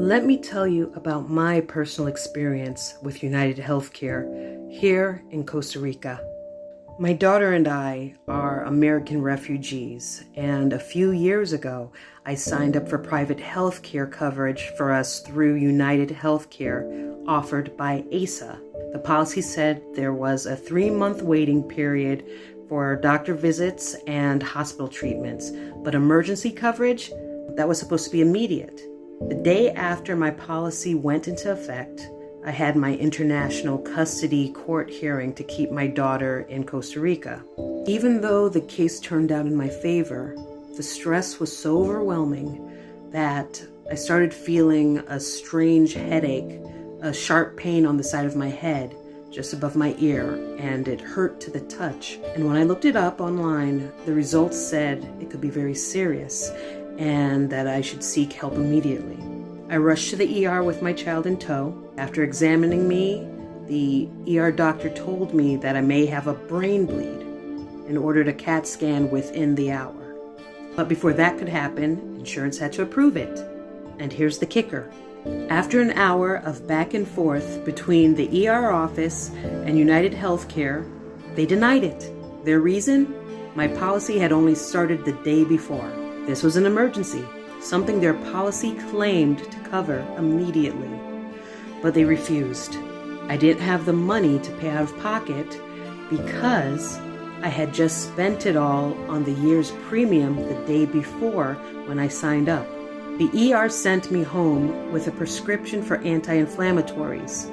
Let me tell you about my personal experience with United Healthcare here in Costa Rica. My daughter and I are American refugees, and a few years ago, I signed up for private healthcare coverage for us through United Healthcare offered by ASA. The policy said there was a 3-month waiting period for doctor visits and hospital treatments, but emergency coverage, that was supposed to be immediate. The day after my policy went into effect, I had my international custody court hearing to keep my daughter in Costa Rica. Even though the case turned out in my favor, the stress was so overwhelming that I started feeling a strange headache, a sharp pain on the side of my head, just above my ear, and it hurt to the touch. And when I looked it up online, the results said it could be very serious and that I should seek help immediately. I rushed to the ER with my child in tow. After examining me, the ER doctor told me that I may have a brain bleed and ordered a CAT scan within the hour. But before that could happen, insurance had to approve it. And here's the kicker. After an hour of back and forth between the ER office and United Healthcare, they denied it. Their reason? My policy had only started the day before. This was an emergency, something their policy claimed to cover immediately. But they refused. I didn't have the money to pay out of pocket because I had just spent it all on the year's premium the day before when I signed up. The ER sent me home with a prescription for anti-inflammatories.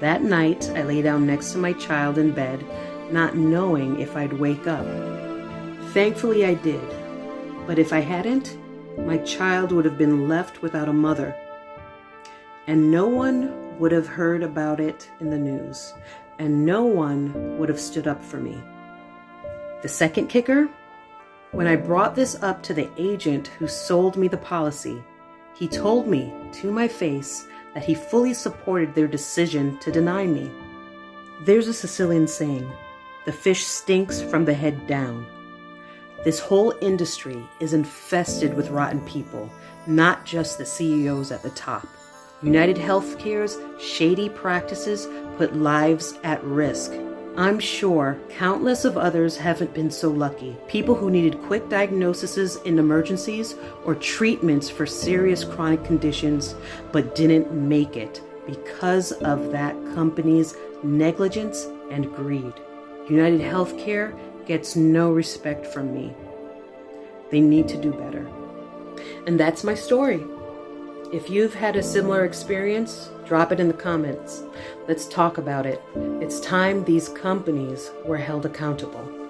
That night, I lay down next to my child in bed, not knowing if I'd wake up. Thankfully, I did. But if I hadn't, my child would have been left without a mother. And no one would have heard about it in the news. And no one would have stood up for me. The second kicker? When I brought this up to the agent who sold me the policy, he told me to my face that he fully supported their decision to deny me. There's a Sicilian saying, the fish stinks from the head down. This whole industry is infested with rotten people, not just the CEOs at the top. United Healthcare's shady practices put lives at risk. I'm sure countless of others haven't been so lucky. People who needed quick diagnoses in emergencies or treatments for serious chronic conditions, but didn't make it because of that company's negligence and greed. United Healthcare gets no respect from me. They need to do better. And that's my story. If you've had a similar experience, drop it in the comments. Let's talk about it. It's time these companies were held accountable.